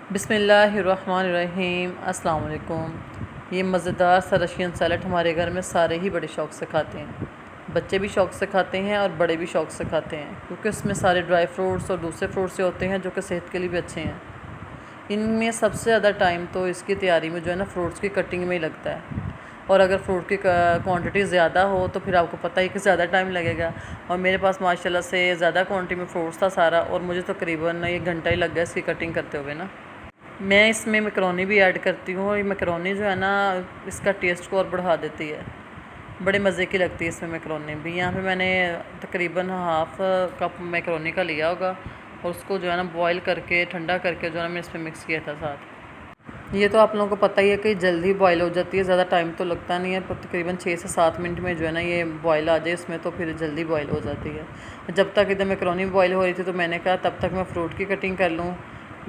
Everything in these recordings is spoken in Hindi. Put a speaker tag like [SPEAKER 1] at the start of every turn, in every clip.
[SPEAKER 1] बिस्मिल्लाहिर्रहमानिर्रहीम। अस्सलाम वालेकुम। ये मज़ेदार सा रशियन सैलड हमारे घर में सारे ही बड़े शौक़ से खाते हैं। बच्चे भी शौक़ से खाते हैं और बड़े भी शौक़ से खाते हैं, क्योंकि उसमें सारे ड्राई फ्रूट्स और दूसरे फ्रूट्स से होते हैं जो कि सेहत के लिए भी अच्छे हैं। इनमें सबसे ज़्यादा टाइम तो इसकी तैयारी में जो है ना फ्रूट्स की कटिंग में ही लगता है। और अगर फ्रूट की क्वांटिटी ज़्यादा हो तो फिर आपको पता ही कि ज़्यादा टाइम लगेगा। और मेरे पास माशाल्लाह से ज़्यादा क्वांटिटी में फ्रूट्स था सारा, और मुझे तकरीबन 1 घंटा ही लग गया इसकी कटिंग करते हुए ना। मैं इसमें मैकरोनी भी ऐड करती हूँ, और ये मैकरोनी जो है ना इसका टेस्ट को और बढ़ा देती है। बड़े मज़े की लगती है इसमें मैकरोनी भी। यहाँ पे मैंने तकरीबन हाफ़ कप मैकरोनी का लिया होगा, और उसको जो है ना बॉईल करके ठंडा करके जो है ना मैं इसमें मिक्स किया था साथ। ये तो आप लोगों को पता ही है कि जल्दी बॉईल हो जाती है, ज़्यादा टाइम तो लगता नहीं है, पर तकरीबन 6 से 7 मिनट में जो है ना ये बॉईल आ जाए इसमें, तो फिर जल्दी बॉईल हो जाती है। जब तक इधर मैकरोनी बॉईल हो रही थी तो मैंने कहा तब तक मैं फ़्रूट की कटिंग कर लूँ।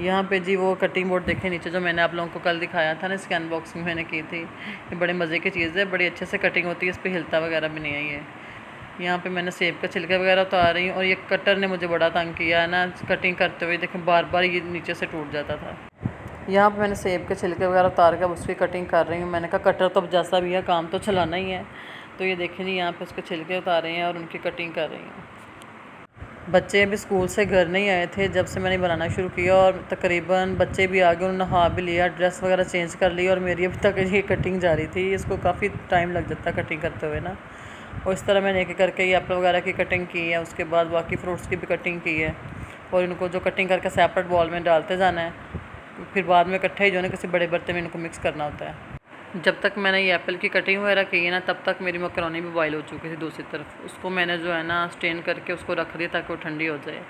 [SPEAKER 1] यहाँ पे जी वो कटिंग बोर्ड देखें नीचे, जो मैंने आप लोगों को कल दिखाया था ना, इसकी अनबॉक्सिंग मैंने की थी। ये बड़े मज़े की चीज़ है, बड़ी अच्छे से कटिंग होती है, इस पर हिलता वगैरह भी नहीं है ये। यहाँ पे मैंने सेब का छिलका वगैरह उतार रही हूँ, और ये कटर ने मुझे बड़ा तंग किया है ना कटिंग करते हुए। देखें बार बार ये नीचे से टूट जाता था। यहाँ पे मैंने सेब के छिलके वगैरह उतार कर उसकी कटिंग कर रही हूँ। मैंने कहा कटर तो अब जैसा भी है काम तो चलाना ही है। तो ये देखें जी यहाँ पे उसके छिलके उतारे हैं और उनकी कटिंग कर रही हूँ। बच्चे अभी स्कूल से घर नहीं आए थे जब से मैंने बनाना शुरू किया, और तकरीबन बच्चे भी आ गए, उन्होंने नहा भी लिया, ड्रेस वगैरह चेंज कर ली, और मेरी अभी तक ये कटिंग जारी थी। इसको काफ़ी टाइम लग जाता है कटिंग करते हुए ना। और इस तरह मैंने एक करके ये एप्पल वगैरह की कटिंग की है, उसके बाद बाकी फ्रूट्स की भी कटिंग की है, और इनको जो कटिंग करके सेपरेट बॉल में डालते जाना है। फिर बाद में इकट्ठे ही जो है ना किसी बड़े बर्तन में इनको मिक्स करना होता है। जब तक मैंने ये एप्पल की कटिंग वगैरह की है ना, तब तक मेरी मैकरोनी भी बॉईल हो चुकी थी दूसरी तरफ। उसको मैंने जो है ना स्टेन करके उसको रख दिया ताकि वो ठंडी हो जाए।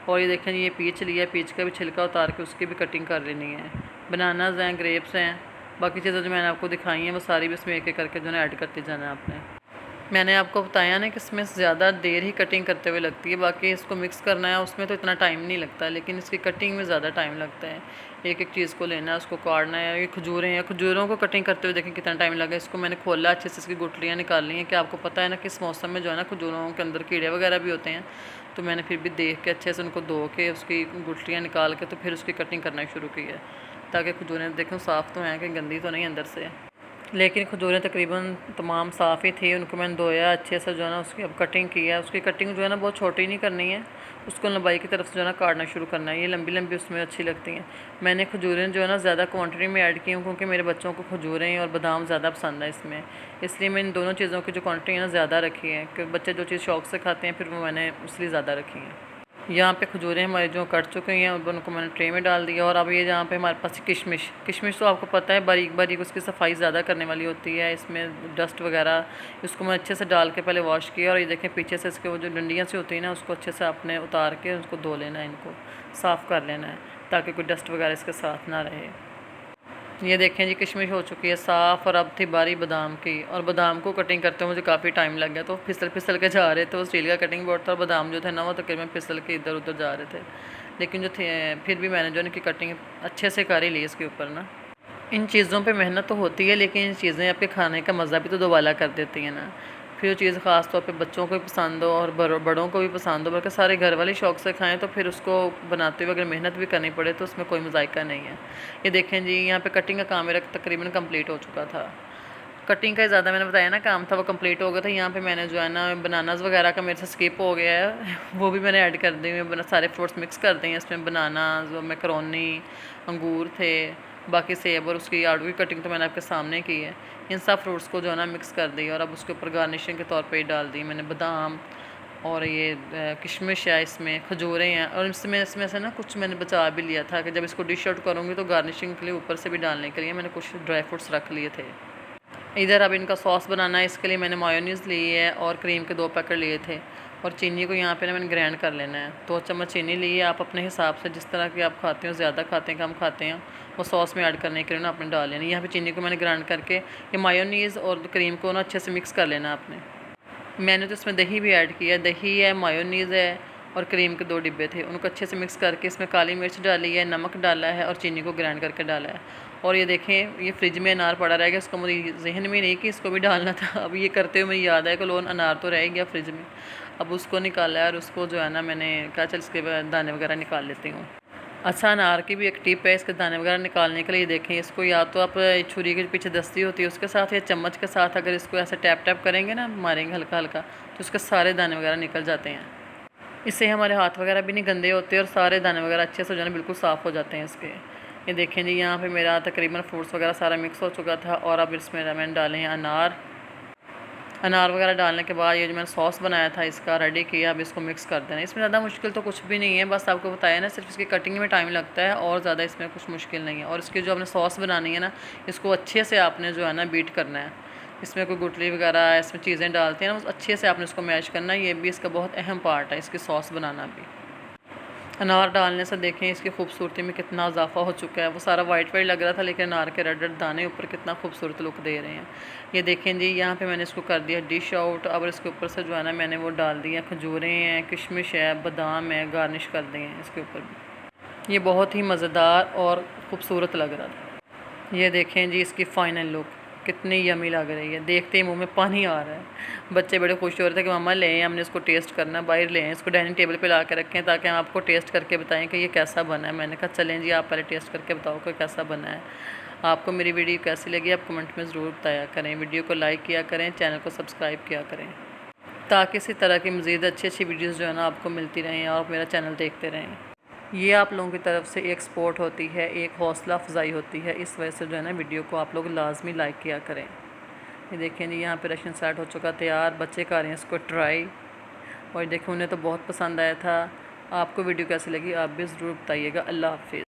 [SPEAKER 1] और ये देखें ये पीच लिया, पीच का भी छिलका उतार के उसकी भी कटिंग कर लेनी है। बनानाज हैं, ग्रेप्स हैं, बाकी चीज़ें जो मैंने आपको दिखाई हैं वो सारी भी इसमें एक एक करके जो है ऐड करते जाना है आपने। मैंने आपको बताया ना कि इसमें ज़्यादा देर ही कटिंग करते हुए लगती है, बाकी इसको मिक्स करना है उसमें तो इतना टाइम नहीं लगता, लेकिन इसकी कटिंग में ज़्यादा टाइम लगता है। एक एक चीज़ को लेना है, उसको काटना है। ये खजूरें हैं, खजूरों को कटिंग करते हुए देखें कितना टाइम लगा। इसको मैंने खोला, अच्छे से इसकी गुठलियाँ निकालनी है। कि आपको पता है ना कि इस मौसम में जो है ना खजूरों के अंदर कीड़े वगैरह भी होते हैं, तो मैंने फिर भी देख के अच्छे से उनको धो के उसकी गुठलियाँ निकाल के तो फिर उसकी कटिंग करना शुरू की है, ताकि खजूरें देखें साफ़ तो हैं कि गंदी तो नहीं अंदर से। लेकिन खजूरें तकरीबन तमाम साफ़ ही थी, उनको मैंने धोया अच्छे से जो है ना उसकी अब कटिंग की है। उसकी कटिंग जो है ना बहुत छोटी नहीं करनी है, उसको लंबाई की तरफ से जो है ना काटना शुरू करना है। ये लंबी लंबी उसमें अच्छी लगती हैं। मैंने खजूरें जो है ना ज़्यादा क्वांटिटी में ऐड की हूँ, क्योंकि मेरे बच्चों को खजूरें और बादाम ज़्यादा पसंद है इसमें, इसलिए मैंने इन दोनों चीज़ों की जो क्वांटिटी है ना ज़्यादा रखी है, कि बच्चे जो चीज़ शौक़ से खाते हैं फिर वो मैंने इसलिए ज़्यादा रखी हैं। यहाँ पे खजूरें हमारी जो कट चुकी हैं उनको मैंने ट्रे में डाल दिया। और अब ये जहाँ पे हमारे पास किशमिश किशमिश तो आपको पता है बारीक बारीक उसकी सफाई ज़्यादा करने वाली होती है, इसमें डस्ट वगैरह। इसको मैं अच्छे से डाल के पहले वॉश किया, और ये देखें पीछे से इसके वो जो डंडियाँ सी होती हैं ना उसको अच्छे से आपने उतार के उसको धो लेना है, इनको साफ़ कर लेना है, ताकि कोई डस्ट वगैरह इसके साथ ना रहे। ये देखें जी किशमिश हो चुकी है साफ़, और अब थी बारी बादाम की। और बादाम को कटिंग करते हुए मुझे काफ़ी टाइम लग गया, तो फिसल फिसल के जा रहे थे। वो स्टील का कटिंग बोर्ड था, और बादाम जो थे ना वो तकरीबन फिसल के इधर उधर जा रहे थे, लेकिन जो थे फिर भी मैंने जो है कि कटिंग अच्छे से कर ही ली इसके ऊपर ना। इन चीज़ों पे मेहनत तो होती है, लेकिन इन चीज़ें आपके खाने का मज़ा भी तो दोबारा कर देती हैं ना। फिर वो चीज़ ख़ास तौर पे बच्चों को भी पसंद हो और बड़ों को भी पसंद हो, बल्कि सारे घर वाले शौक़ से खाएं, तो फिर उसको बनाते हुए अगर मेहनत भी करनी पड़े तो उसमें कोई मज़ायका नहीं है। ये देखें जी यहाँ पे कटिंग का काम मेरा तकरीबन कंप्लीट हो चुका था। कटिंग का ज़्यादा मैंने बताया ना काम था वो कंप्लीट हो गया था। यहाँ पे मैंने जो है ना बनानास वगैरह का मेरे से स्किप हो गया है वो भी मैंने ऐड कर दी हुई, सारे फ्रूट्स मिक्स कर दिए इसमें। बनानास, मैकरोनी, अंगूर थे, बाकी सेब और उसकी आड़ू की कटिंग तो मैंने आपके सामने की है। इन सब फ्रूट्स को जो है ना मिक्स कर दी, और अब उसके ऊपर गार्निशिंग के तौर पे ही डाल दी मैंने बादाम, और ये किशमिश है, इसमें खजूरें हैं, और इसमें से ना कुछ मैंने बचा भी लिया था कि जब इसको डिश आउट करूँगी तो गार्निशिंग के लिए ऊपर से भी डालने के लिए मैंने कुछ ड्राई फ्रूट्स रख लिए थे। इधर अब इनका सॉस बनाना है, इसके लिए मैंने मायोनीज़ ली है और क्रीम के 2 पैकेट लिए थे। और चीनी को यहाँ पे ना मैंने ग्राइंड कर लेना है। 2 चम्मच चीनी ली है, आप अपने हिसाब से जिस तरह की आप खाते हो, ज़्यादा खाते हैं कम खाते हैं, वो सॉस में ऐड करने के लिए ना आपने डाल लेना। यहाँ पे चीनी को मैंने ग्राइंड करके ये मायोनीज़ और क्रीम को ना अच्छे से मिक्स कर लेना आपने। मैंने तो इसमें दही भी ऐड किया, दही है, मायोनीज़ है, और क्रीम के 2 डिब्बे थे, उनको अच्छे से मिक्स करके इसमें काली मिर्च डाली है, नमक डाला है, और चीनी को ग्राइंड करके डाला है। और ये देखें ये फ्रिज में अनार पड़ा रह गया, इसको मुझे जहन में नहीं कि इसको भी डालना था। अब ये करते हुए मुझे याद है कि लोन अनार तो रह गया फ्रिज में। अब उसको निकाला है, और उसको जो है ना मैंने कहा चल इसके दाने वगैरह निकाल लेती हूँ। अच्छा, अनार की भी एक टिप है इसके दाने वगैरह निकालने के लिए। देखें इसको, या तो आप छुरी के पीछे दस्ती होती है उसके साथ, या चम्मच के साथ अगर इसको ऐसे टैप टैप करेंगे ना, मारेंगे हल्का हल्का, तो उसके सारे दाने वगैरह निकल जाते हैं। इससे हमारे हाथ वगैरह भी नहीं गंदे होते और सारे दाने वगैरह अच्छे से जो है ना बिल्कुल साफ़ हो जाते हैं इसके। ये देखें जी, यहाँ पे मेरा तकरीबन फ्रूट्स वगैरह सारा मिक्स हो चुका था। और अब इसमें मैंने डाले हैं अनार वगैरह डालने के बाद ये जो मैंने सॉस बनाया था इसका रेडी किया। अब इसको मिक्स कर देना। इसमें ज़्यादा मुश्किल तो कुछ भी नहीं है, बस आपको बताया ना, सिर्फ इसकी कटिंग में टाइम लगता है और ज़्यादा इसमें कुछ मुश्किल नहीं है। और इसकी जो आपने सॉस बनानी है ना, इसको अच्छे से आपने जो है ना बीट करना है। इसमें कोई गुठली वगैरह इसमें चीज़ें डालते हैं ना, अच्छे से आपने उसको मैश करना है। ये भी इसका बहुत अहम पार्ट है, इसकी सॉस बनाना भी। अनार डालने से देखें इसकी खूबसूरती में कितना इजाफा हो चुका है। वो सारा वाइट वाइट लग रहा था, लेकिन अनार के रेड रेड दाने ऊपर कितना खूबसूरत लुक दे रहे हैं। ये देखें जी, यहाँ पे मैंने इसको कर दिया डिश आउट। अब इसके ऊपर से जो है ना मैंने वो डाल दिया, खजूरें हैं, किशमिश है, बादाम है, गार्निश कर दिए हैं इसके ऊपर भी। ये बहुत ही मज़ेदार और ख़ूबसूरत लग रहा था। ये देखें जी इसकी फ़ाइनल लुक कितनी यमी लग रही है, देखते ही मुंह में पानी आ रहा है। बच्चे बड़े खुश हो रहे थे कि मम्मा ले आए, हमने इसको टेस्ट करना, बाहर ले आए, इसको डाइनिंग टेबल पे ला के रखें ताकि हम आपको टेस्ट करके बताएं कि ये कैसा बना है। मैंने कहा चलें जी, आप पहले टेस्ट करके बताओ कि कैसा बना है। आपको मेरी वीडियो कैसी लगी आप कमेंट में ज़रूर बताया करें। वीडियो को लाइक किया करें, चैनल को सब्सक्राइब किया करें, ताकि इसी तरह की मज़ीद अच्छी अच्छी वीडियोज़ जो है ना आपको मिलती रहें और मेरा चैनल देखते रहें। ये आप लोगों की तरफ से एक सपोर्ट होती है, एक हौसला अफजाई होती है। इस वजह से जो है ना वीडियो को आप लोग लाजमी लाइक किया करें। ये देखें जी, यहाँ पे रशियन सैलेड हो चुका तैयार। बच्चे कर रहे हैं इसको ट्राई, और देखें उन्हें तो बहुत पसंद आया था। आपको वीडियो कैसी लगी आप भी ज़रूर बताइएगा। अल्लाह हाफिज़।